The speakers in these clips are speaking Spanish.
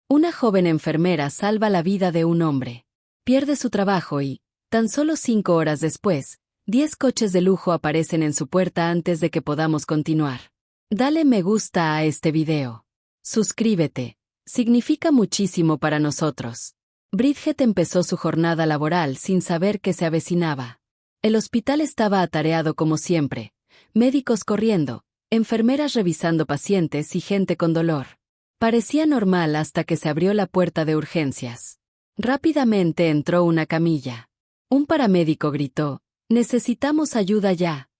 Una joven enfermera salva la vida de un hombre. Pierde su trabajo y, tan solo 5 horas después, 10 coches de lujo aparecen en su puerta antes de que podamos continuar. Dale me gusta a este video. Suscríbete. Significa muchísimo para nosotros. Bridget empezó su jornada laboral sin saber que se avecinaba. El hospital estaba atareado como siempre. Médicos corriendo, enfermeras revisando pacientes y gente con dolor. Parecía normal hasta que se abrió la puerta de urgencias. Rápidamente entró una camilla. Un paramédico gritó: «Necesitamos ayuda ya».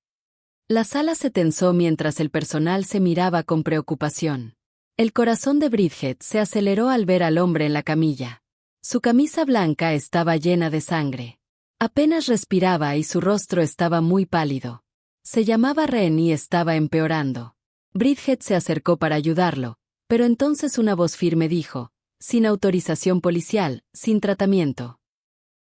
La sala se tensó mientras el personal se miraba con preocupación. El corazón de Bridget se aceleró al ver al hombre en la camilla. Su camisa blanca estaba llena de sangre. Apenas respiraba y su rostro estaba muy pálido. Se llamaba Ren y estaba empeorando. Bridget se acercó para ayudarlo, pero entonces una voz firme dijo: «Sin autorización policial, sin tratamiento».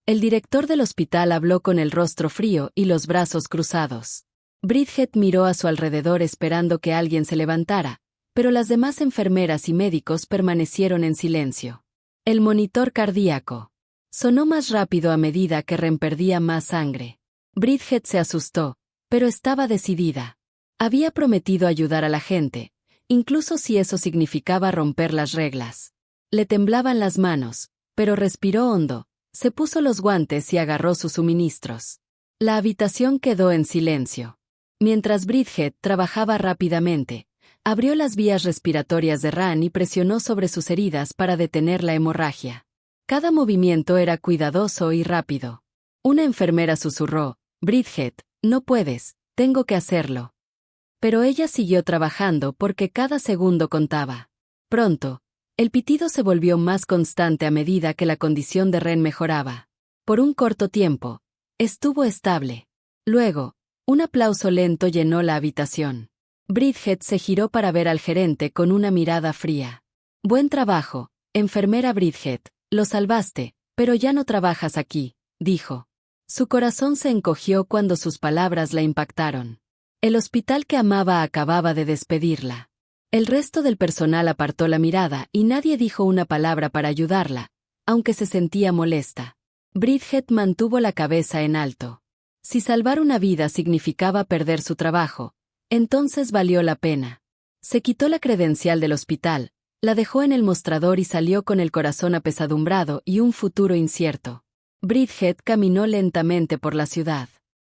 El director del hospital habló con el rostro frío y los brazos cruzados. Bridget miró a su alrededor esperando que alguien se levantara, pero las demás enfermeras y médicos permanecieron en silencio. El monitor cardíaco sonó más rápido a medida que Ren perdía más sangre. Bridget se asustó, pero estaba decidida. Había prometido ayudar a la gente, incluso si eso significaba romper las reglas. Le temblaban las manos, pero respiró hondo, se puso los guantes y agarró sus suministros. La habitación quedó en silencio. Mientras Bridget trabajaba rápidamente, abrió las vías respiratorias de Ran y presionó sobre sus heridas para detener la hemorragia. Cada movimiento era cuidadoso y rápido. Una enfermera susurró: «Bridget, no puedes, tengo que hacerlo». Pero ella siguió trabajando porque cada segundo contaba. Pronto, el pitido se volvió más constante a medida que la condición de Ren mejoraba. Por un corto tiempo, estuvo estable. Luego, un aplauso lento llenó la habitación. Bridget se giró para ver al gerente con una mirada fría. «Buen trabajo, enfermera Bridget, lo salvaste, pero ya no trabajas aquí», dijo. Su corazón se encogió cuando sus palabras la impactaron. El hospital que amaba acababa de despedirla. El resto del personal apartó la mirada y nadie dijo una palabra para ayudarla, aunque se sentía molesta. Bridget mantuvo la cabeza en alto. Si salvar una vida significaba perder su trabajo, entonces valió la pena. Se quitó la credencial del hospital, la dejó en el mostrador y salió con el corazón apesadumbrado y un futuro incierto. Bridget caminó lentamente por la ciudad.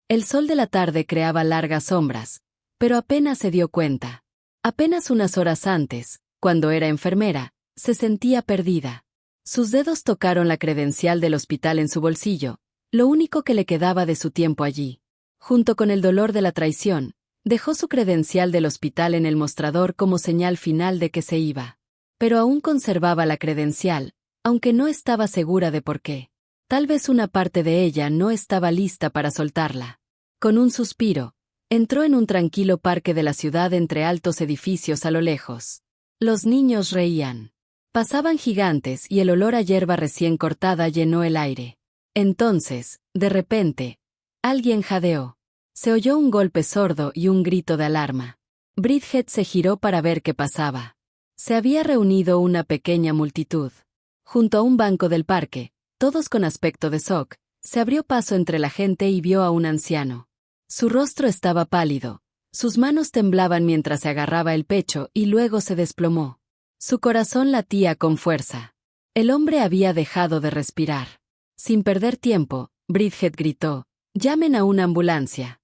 El sol de la tarde creaba largas sombras, pero apenas se dio cuenta. Apenas unas horas antes, cuando era enfermera, se sentía perdida. Sus dedos tocaron la credencial del hospital en su bolsillo, lo único que le quedaba de su tiempo allí. Junto con el dolor de la traición, dejó su credencial del hospital en el mostrador como señal final de que se iba. Pero aún conservaba la credencial, aunque no estaba segura de por qué. Tal vez una parte de ella no estaba lista para soltarla. Con un suspiro, entró en un tranquilo parque de la ciudad entre altos edificios a lo lejos. Los niños reían. Pasaban gigantes y el olor a hierba recién cortada llenó el aire. Entonces, de repente, alguien jadeó. Se oyó un golpe sordo y un grito de alarma. Bridget se giró para ver qué pasaba. Se había reunido una pequeña multitud. Junto a un banco del parque, todos con aspecto de shock, se abrió paso entre la gente y vio a un anciano. Su rostro estaba pálido, sus manos temblaban mientras se agarraba el pecho y luego se desplomó. Su corazón latía con fuerza. El hombre había dejado de respirar. Sin perder tiempo, Bridget gritó: «Llamen a una ambulancia».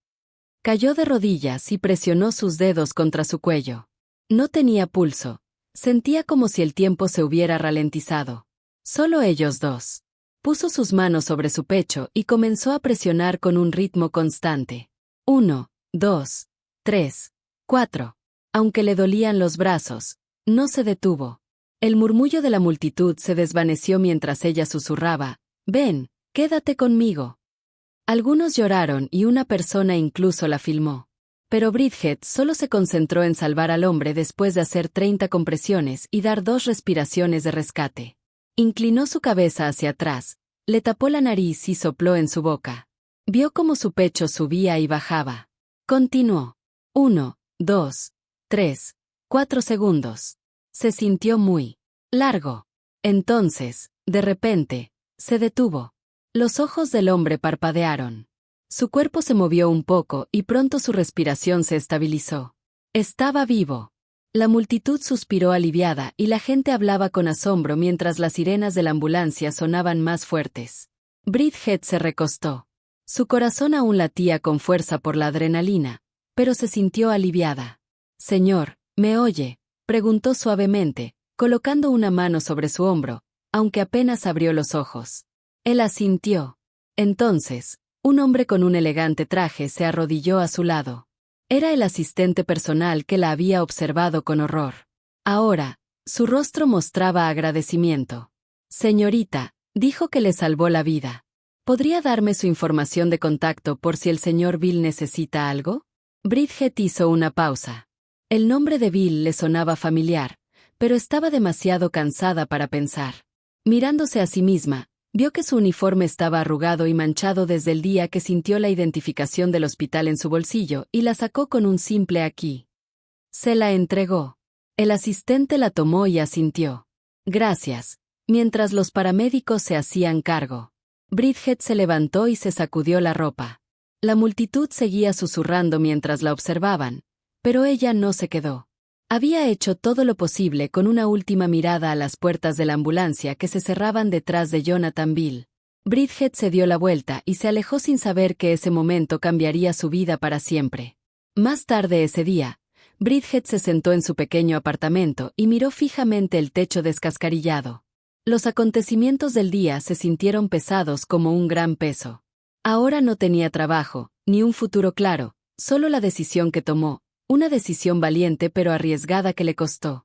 Cayó de rodillas y presionó sus dedos contra su cuello. No tenía pulso. Sentía como si el tiempo se hubiera ralentizado. Solo ellos dos. Puso sus manos sobre su pecho y comenzó a presionar con un ritmo constante. 1, 2, 3, 4. Aunque le dolían los brazos, no se detuvo. El murmullo de la multitud se desvaneció mientras ella susurraba: «Ven, quédate conmigo». Algunos lloraron y una persona incluso la filmó. Pero Bridget solo se concentró en salvar al hombre después de hacer 30 compresiones y dar 2 respiraciones de rescate. Inclinó su cabeza hacia atrás, le tapó la nariz y sopló en su boca. Vio cómo su pecho subía y bajaba. Continuó. 1, 2, 3, 4 segundos. Se sintió muy largo. Entonces, de repente, se detuvo. Los ojos del hombre parpadearon. Su cuerpo se movió un poco y pronto su respiración se estabilizó. Estaba vivo. La multitud suspiró aliviada y la gente hablaba con asombro mientras las sirenas de la ambulancia sonaban más fuertes. Bridget se recostó. Su corazón aún latía con fuerza por la adrenalina, pero se sintió aliviada. «Señor, ¿me oye?», preguntó suavemente, colocando una mano sobre su hombro, aunque apenas abrió los ojos. Él asintió. Entonces, un hombre con un elegante traje se arrodilló a su lado. Era el asistente personal que la había observado con horror. Ahora, su rostro mostraba agradecimiento. «Señorita», dijo que le salvó la vida. «¿Podría darme su información de contacto por si el señor Bill necesita algo?» Bridget hizo una pausa. El nombre de Bill le sonaba familiar, pero estaba demasiado cansada para pensar. Mirándose a sí misma, vio que su uniforme estaba arrugado y manchado desde el día que sintió la identificación del hospital en su bolsillo y la sacó con un simple aquí. Se la entregó. El asistente la tomó y asintió. «Gracias», mientras los paramédicos se hacían cargo. Bridget se levantó y se sacudió la ropa. La multitud seguía susurrando mientras la observaban, pero ella no se quedó. Había hecho todo lo posible con una última mirada a las puertas de la ambulancia que se cerraban detrás de Jonathan Bill. Bridget se dio la vuelta y se alejó sin saber que ese momento cambiaría su vida para siempre. Más tarde ese día, Bridget se sentó en su pequeño apartamento y miró fijamente el techo descascarillado. Los acontecimientos del día se sintieron pesados como un gran peso. Ahora no tenía trabajo, ni un futuro claro, solo la decisión que tomó, una decisión valiente pero arriesgada que le costó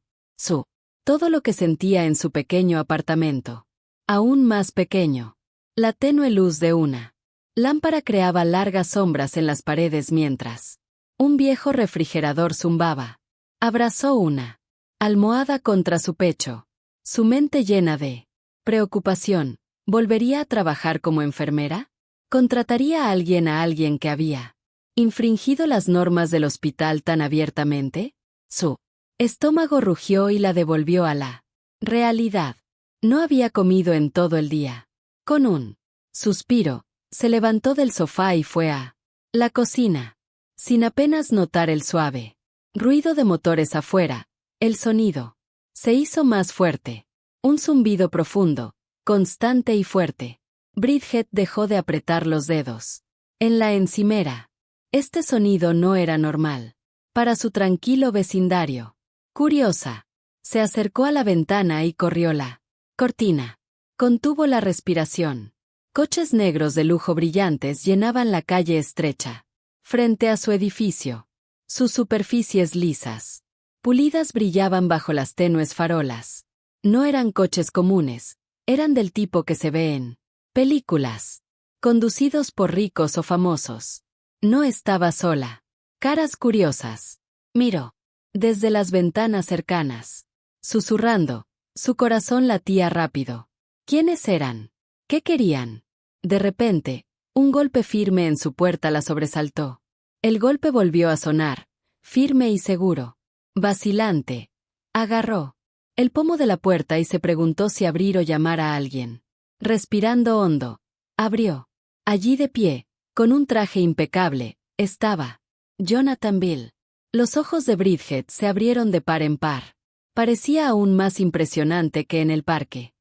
todo lo que sentía en su pequeño apartamento. Aún más pequeño. La tenue luz de una lámpara creaba largas sombras en las paredes mientras un viejo refrigerador zumbaba. Abrazó una almohada contra su pecho. Su mente llena de preocupación. ¿Volvería a trabajar como enfermera? ¿Contrataría a alguien que había infringido las normas del hospital tan abiertamente? Su estómago rugió y la devolvió a la realidad. No había comido en todo el día. Con un suspiro, se levantó del sofá y fue a la cocina. Sin apenas notar el suave ruido de motores afuera, el sonido se hizo más fuerte. Un zumbido profundo, constante y fuerte. Bridget dejó de apretar los dedos. En la encimera. Este sonido no era normal. Para su tranquilo vecindario. Curiosa. Se acercó a la ventana y corrió la cortina. Contuvo la respiración. Coches negros de lujo brillantes llenaban la calle estrecha. Frente a su edificio. Sus superficies lisas, pulidas brillaban bajo las tenues farolas. No eran coches comunes, eran del tipo que se ve en películas, conducidos por ricos o famosos. No estaba sola. Caras curiosas. Miró desde las ventanas cercanas. Susurrando, su corazón latía rápido. ¿Quiénes eran? ¿Qué querían? De repente, un golpe firme en su puerta la sobresaltó. El golpe volvió a sonar, firme y seguro. Vacilante. Agarró el pomo de la puerta y se preguntó si abrir o llamar a alguien. Respirando hondo, abrió. Allí de pie, con un traje impecable, estaba Jonathan Bill. Los ojos de Bridget se abrieron de par en par. Parecía aún más impresionante que en el parque.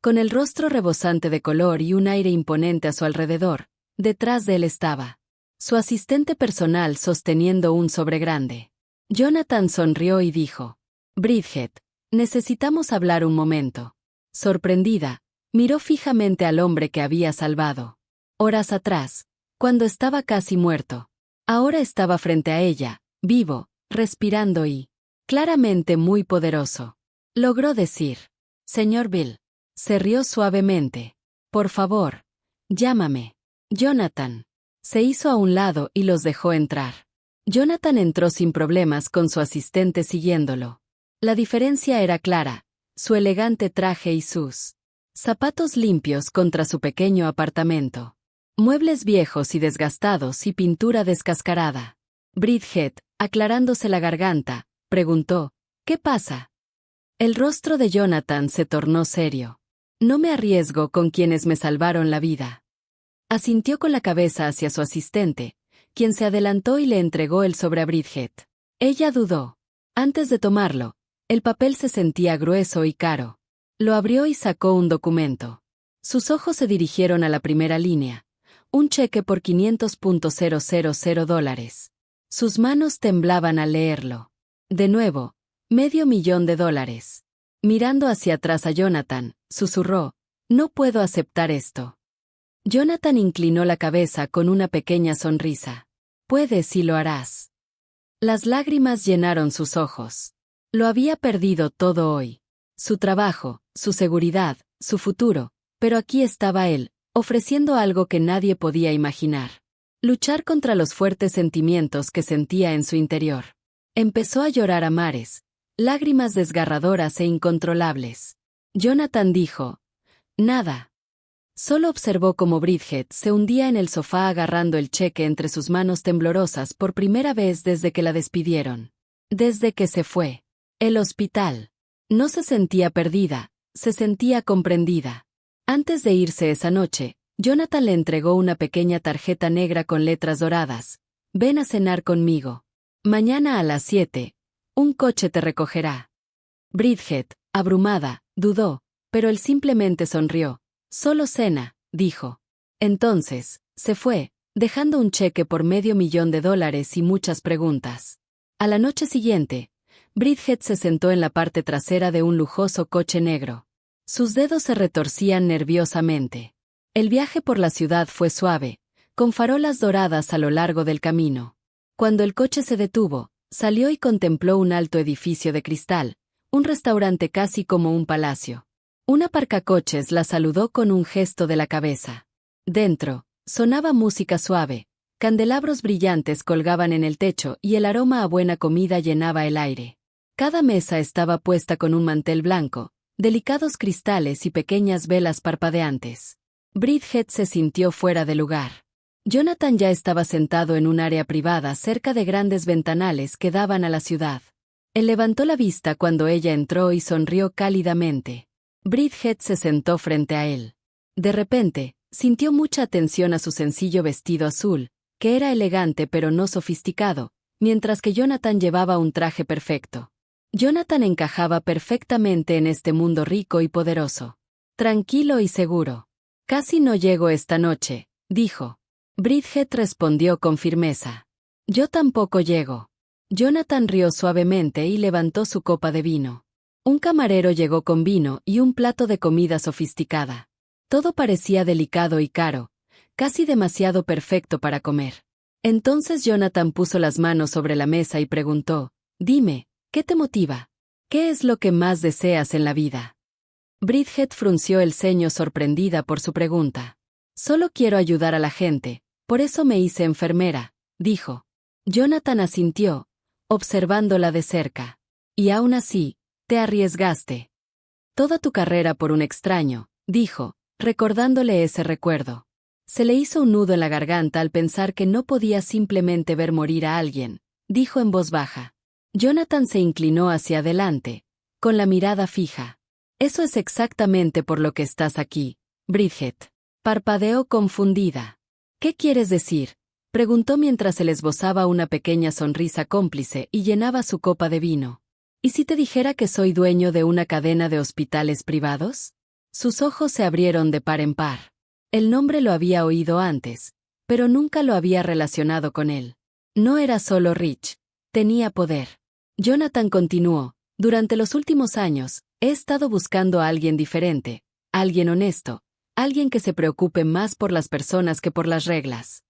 Con el rostro rebosante de color y un aire imponente a su alrededor, detrás de él estaba su asistente personal sosteniendo un sobre grande. Jonathan sonrió y dijo: «Bridget, necesitamos hablar un momento». Sorprendida, miró fijamente al hombre que había salvado. Horas atrás, cuando estaba casi muerto. Ahora estaba frente a ella, vivo, respirando y claramente muy poderoso. Logró decir: «Señor Bill». Se rió suavemente. «Por favor, llámame Jonathan». Se hizo a un lado y los dejó entrar. Jonathan entró sin problemas con su asistente siguiéndolo. La diferencia era clara, su elegante traje y sus zapatos limpios contra su pequeño apartamento. Muebles viejos y desgastados y pintura descascarada. Bridget, Aclarándose la garganta, preguntó, ¿qué pasa? El rostro de Jonathan se tornó serio. No me arriesgo con quienes me salvaron la vida. Asintió con la cabeza hacia su asistente, quien se adelantó y le entregó el sobre a Bridget. Ella dudó. Antes de tomarlo, el papel se sentía grueso y caro. Lo abrió y sacó un documento. Sus ojos se dirigieron a la primera línea. Un cheque por $500,000. Sus manos temblaban al leerlo. De nuevo, $500,000. Mirando hacia atrás a Jonathan, susurró, no puedo aceptar esto. Jonathan inclinó la cabeza con una pequeña sonrisa. Puedes y lo harás. Las lágrimas llenaron sus ojos. Lo había perdido todo hoy. Su trabajo, su seguridad, su futuro, pero aquí estaba él, ofreciendo algo que nadie podía imaginar. Luchar contra los fuertes sentimientos que sentía en su interior. Empezó a llorar a mares, lágrimas desgarradoras e incontrolables. Jonathan dijo, nada. Solo observó cómo Bridget se hundía en el sofá agarrando el cheque entre sus manos temblorosas por primera vez desde que la despidieron. Desde que se fue. El hospital. No se sentía perdida, se sentía comprendida. Antes de irse esa noche, Jonathan le entregó una pequeña tarjeta negra con letras doradas. Ven a cenar conmigo. Mañana a las 7. Un coche te recogerá. Bridget, abrumada, dudó, pero él simplemente sonrió. Solo cena, dijo. Entonces, se fue, dejando un cheque por $500,000 y muchas preguntas. A la noche siguiente, Bridget se sentó en la parte trasera de un lujoso coche negro. Sus dedos se retorcían nerviosamente. El viaje por la ciudad fue suave, con farolas doradas a lo largo del camino. Cuando el coche se detuvo, salió y contempló un alto edificio de cristal, un restaurante casi como un palacio. Un aparcacoches la saludó con un gesto de la cabeza. Dentro, sonaba música suave, candelabros brillantes colgaban en el techo y el aroma a buena comida llenaba el aire. Cada mesa estaba puesta con un mantel blanco, delicados cristales y pequeñas velas parpadeantes. Bridget se sintió fuera de lugar. Jonathan ya estaba sentado en un área privada cerca de grandes ventanales que daban a la ciudad. Él levantó la vista cuando ella entró y sonrió cálidamente. Bridget se sentó frente a él. De repente, sintió mucha atención a su sencillo vestido azul, que era elegante pero no sofisticado, mientras que Jonathan llevaba un traje perfecto. Jonathan encajaba perfectamente en este mundo rico y poderoso. Tranquilo y seguro. Casi no llego esta noche, dijo. Bridget respondió con firmeza. Yo tampoco llego. Jonathan rió suavemente y levantó su copa de vino. Un camarero llegó con vino y un plato de comida sofisticada. Todo parecía delicado y caro, casi demasiado perfecto para comer. Entonces Jonathan puso las manos sobre la mesa y preguntó, dime, ¿qué te motiva? ¿Qué es lo que más deseas en la vida? Bridget frunció el ceño sorprendida por su pregunta. Solo quiero ayudar a la gente, por eso me hice enfermera, dijo. Jonathan asintió, observándola de cerca. Y aún así, te arriesgaste. Toda tu carrera por un extraño, dijo, recordándole ese recuerdo. Se le hizo un nudo en la garganta al pensar que no podía simplemente ver morir a alguien, dijo en voz baja. Jonathan se inclinó hacia adelante, con la mirada fija. Eso es exactamente por lo que estás aquí, Bridget. Parpadeó confundida. ¿Qué quieres decir? Preguntó mientras se le esbozaba una pequeña sonrisa cómplice y llenaba su copa de vino. ¿Y si te dijera que soy dueño de una cadena de hospitales privados? Sus ojos se abrieron de par en par. El nombre lo había oído antes, pero nunca lo había relacionado con él. No era solo Rich, tenía poder. Jonathan continuó, durante los últimos años, he estado buscando a alguien diferente, alguien honesto, alguien que se preocupe más por las personas que por las reglas.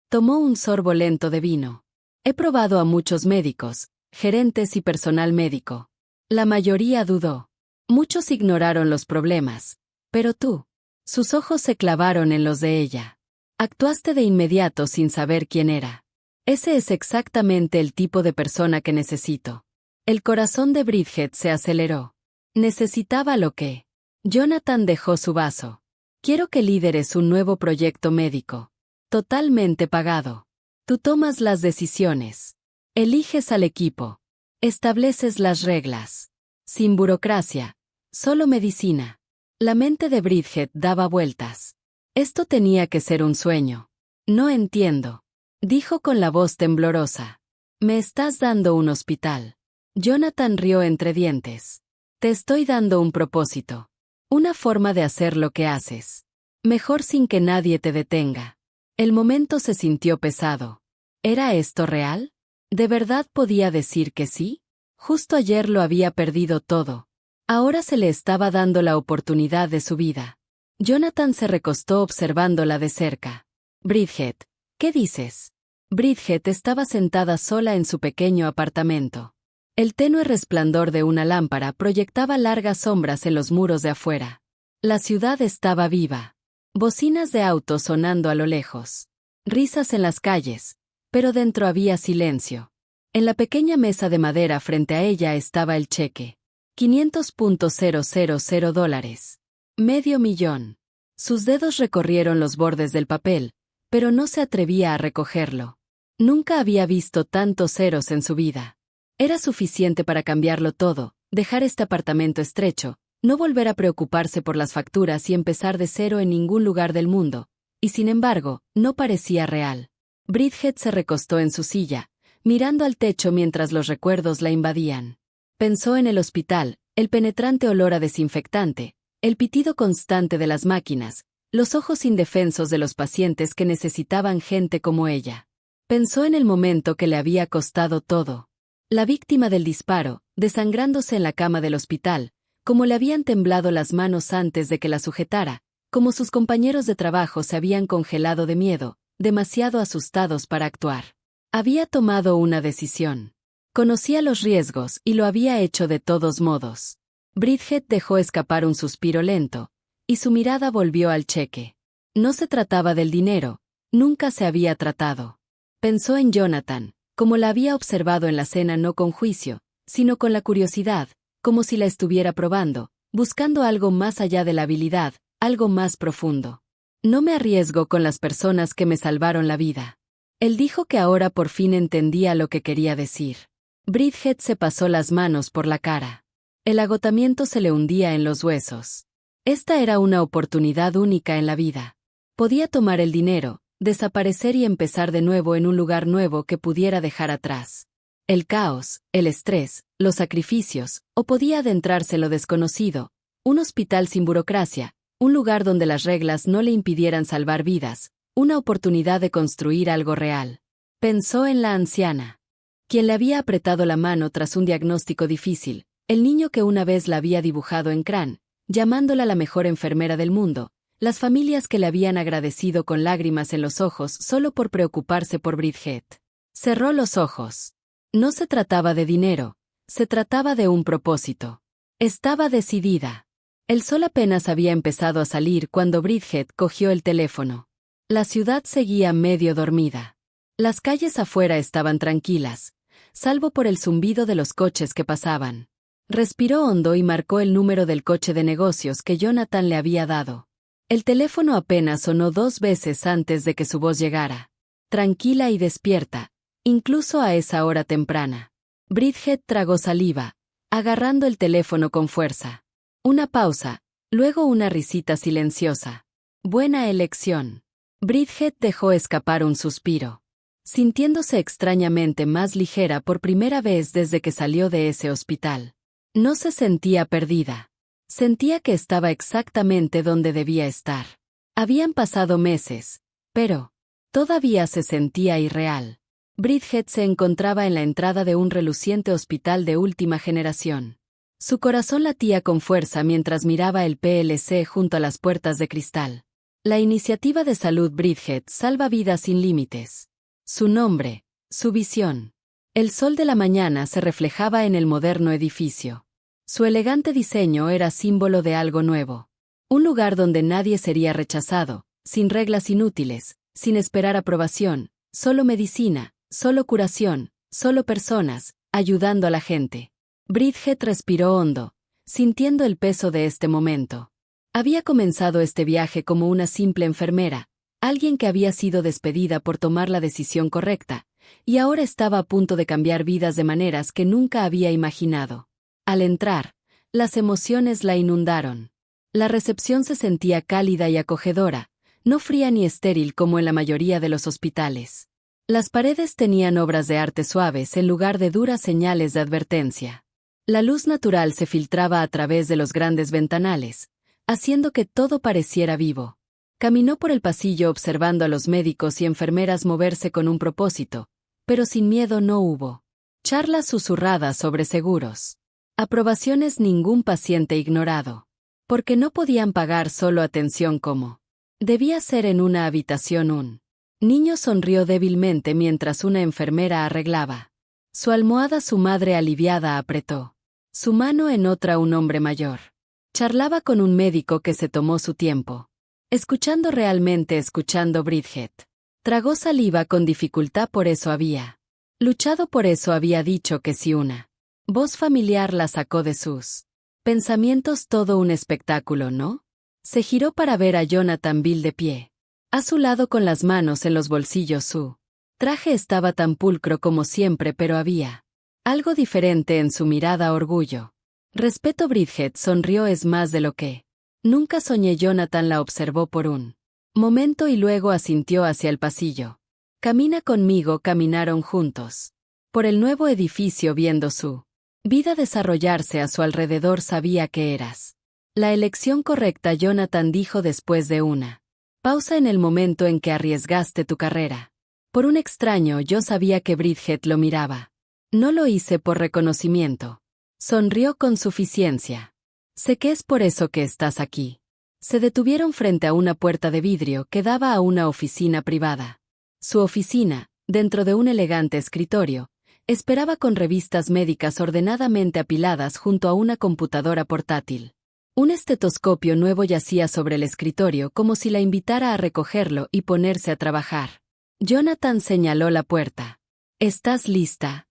Tomó un sorbo lento de vino. He probado a muchos médicos, gerentes y personal médico. La mayoría dudó. Muchos ignoraron los problemas. Pero tú. Sus ojos se clavaron en los de ella. Actuaste de inmediato sin saber quién era. Ese es exactamente el tipo de persona que necesito. El corazón de Bridget se aceleró. Necesitaba lo que. Jonathan dejó su vaso. Quiero que lideres un nuevo proyecto médico. Totalmente pagado. Tú tomas las decisiones. Eliges al equipo. Estableces las reglas. Sin burocracia. Solo medicina. La mente de Bridget daba vueltas. Esto tenía que ser un sueño. No entiendo. Dijo con la voz temblorosa. Me estás dando un hospital. Jonathan rió entre dientes. Te estoy dando un propósito. Una forma de hacer lo que haces. Mejor sin que nadie te detenga. El momento se sintió pesado. ¿Era esto real? ¿De verdad podía decir que sí? Justo ayer lo había perdido todo. Ahora se le estaba dando la oportunidad de su vida. Jonathan se recostó observándola de cerca. Bridget, ¿qué dices? Bridget estaba sentada sola en su pequeño apartamento. El tenue resplandor de una lámpara proyectaba largas sombras en los muros de afuera. La ciudad estaba viva. Bocinas de autos sonando a lo lejos. Risas en las calles, pero dentro había silencio. En la pequeña mesa de madera frente a ella estaba el cheque. $500,000. $500,000. Sus dedos recorrieron los bordes del papel, pero no se atrevía a recogerlo. Nunca había visto tantos ceros en su vida. Era suficiente para cambiarlo todo, dejar este apartamento estrecho, no volver a preocuparse por las facturas y empezar de cero en ningún lugar del mundo. Y sin embargo, no parecía real. Bridget se recostó en su silla, mirando al techo mientras los recuerdos la invadían. Pensó en el hospital, el penetrante olor a desinfectante, el pitido constante de las máquinas, los ojos indefensos de los pacientes que necesitaban gente como ella. Pensó en el momento que le había costado todo. La víctima del disparo, desangrándose en la cama del hospital, como le habían temblado las manos antes de que la sujetara, como sus compañeros de trabajo se habían congelado de miedo, demasiado asustados para actuar. Había tomado una decisión. Conocía los riesgos y lo había hecho de todos modos. Bridget dejó escapar un suspiro lento, y su mirada volvió al cheque. No se trataba del dinero, nunca se había tratado. Pensó en Jonathan, como la había observado en la cena, no con juicio, sino con la curiosidad, como si la estuviera probando, buscando algo más allá de la habilidad, algo más profundo. No me arriesgo con las personas que me salvaron la vida. Él dijo que ahora por fin entendía lo que quería decir. Bridget se pasó las manos por la cara. El agotamiento se le hundía en los huesos. Esta era una oportunidad única en la vida. Podía tomar el dinero, desaparecer y empezar de nuevo en un lugar nuevo que pudiera dejar atrás el caos, el estrés, los sacrificios, o podía adentrarse en lo desconocido, un hospital sin burocracia, un lugar donde las reglas no le impidieran salvar vidas, una oportunidad de construir algo real. Pensó en la anciana, quien le había apretado la mano tras un diagnóstico difícil, el niño que una vez la había dibujado en crán, llamándola la mejor enfermera del mundo, las familias que le habían agradecido con lágrimas en los ojos solo por preocuparse por Bridget. Cerró los ojos. No se trataba de dinero, se trataba de un propósito. Estaba decidida. El sol apenas había empezado a salir cuando Bridget cogió el teléfono. La ciudad seguía medio dormida. Las calles afuera estaban tranquilas, salvo por el zumbido de los coches que pasaban. Respiró hondo y marcó el número del coche de negocios que Jonathan le había dado. El teléfono apenas sonó 2 veces antes de que su voz llegara. Tranquila y despierta, incluso a esa hora temprana. Bridget tragó saliva, agarrando el teléfono con fuerza. Una pausa, luego una risita silenciosa. Buena elección. Bridget dejó escapar un suspiro, sintiéndose extrañamente más ligera por primera vez desde que salió de ese hospital. No se sentía perdida. Sentía que estaba exactamente donde debía estar. Habían pasado meses, pero todavía se sentía irreal. Bridget se encontraba en la entrada de un reluciente hospital de última generación. Su corazón latía con fuerza mientras miraba el PLC junto a las puertas de cristal. La iniciativa de salud Bridget salva vidas sin límites. Su nombre, su visión. El sol de la mañana se reflejaba en el moderno edificio. Su elegante diseño era símbolo de algo nuevo. Un lugar donde nadie sería rechazado, sin reglas inútiles, sin esperar aprobación, solo medicina, solo curación, solo personas, ayudando a la gente. Bridget respiró hondo, sintiendo el peso de este momento. Había comenzado este viaje como una simple enfermera, alguien que había sido despedida por tomar la decisión correcta, y ahora estaba a punto de cambiar vidas de maneras que nunca había imaginado. Al entrar, las emociones la inundaron. La recepción se sentía cálida y acogedora, no fría ni estéril como en la mayoría de los hospitales. Las paredes tenían obras de arte suaves en lugar de duras señales de advertencia. La luz natural se filtraba a través de los grandes ventanales, haciendo que todo pareciera vivo. Caminó por el pasillo observando a los médicos y enfermeras moverse con un propósito, pero sin miedo no hubo. Charlas susurradas sobre seguros. Aprobaciones ningún paciente ignorado. Porque no podían pagar solo atención como debía ser en una habitación un niño sonrió débilmente mientras una enfermera arreglaba su almohada. Su madre aliviada apretó su mano en otra. Un hombre mayor charlaba con un médico que se tomó su tiempo. Escuchando realmente escuchando. Bridget tragó saliva con dificultad. Por eso había luchado, por eso había dicho que sí. Una voz familiar la sacó de sus pensamientos. Todo un espectáculo, ¿no? Se giró para ver a Jonathan Bill de pie a su lado con las manos en los bolsillos. Su traje estaba tan pulcro como siempre, pero había algo diferente en su mirada. Orgullo. Respeto. Bridget sonrió. Es más de lo que nunca soñé. Jonathan la observó por un momento y luego asintió hacia el pasillo. Camina conmigo. Caminaron juntos por el nuevo edificio viendo su vida desarrollarse a su alrededor. Sabía que eras la elección correcta, Jonathan dijo después de una pausa. En el momento en que arriesgaste tu carrera por un extraño, yo sabía que Bridget lo miraba. No lo hice por reconocimiento. Sonrió con suficiencia. Sé que es por eso que estás aquí. Se detuvieron frente a una puerta de vidrio que daba a una oficina privada. Su oficina, dentro de un elegante escritorio, esperaba con revistas médicas ordenadamente apiladas junto a una computadora portátil. Un estetoscopio nuevo yacía sobre el escritorio como si la invitara a recogerlo y ponerse a trabajar. Jonathan señaló la puerta. ¿Estás lista?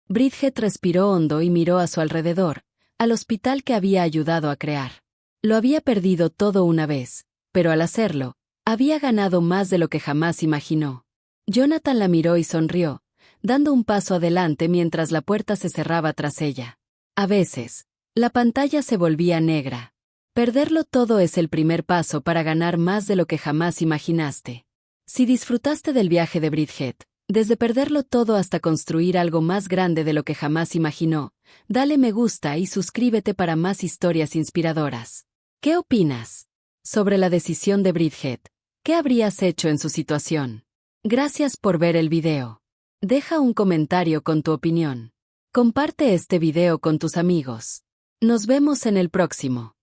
Bridget respiró hondo y miró a su alrededor, al hospital que había ayudado a crear. Lo había perdido todo una vez, pero al hacerlo, había ganado más de lo que jamás imaginó. Jonathan la miró y sonrió, dando un paso adelante mientras la puerta se cerraba tras ella. A veces, la pantalla se volvía negra. Perderlo todo es el primer paso para ganar más de lo que jamás imaginaste. Si disfrutaste del viaje de Bridget, desde perderlo todo hasta construir algo más grande de lo que jamás imaginó, dale me gusta y suscríbete para más historias inspiradoras. ¿Qué opinas sobre la decisión de Bridget? ¿Qué habrías hecho en su situación? Gracias por ver el video. Deja un comentario con tu opinión. Comparte este video con tus amigos. Nos vemos en el próximo.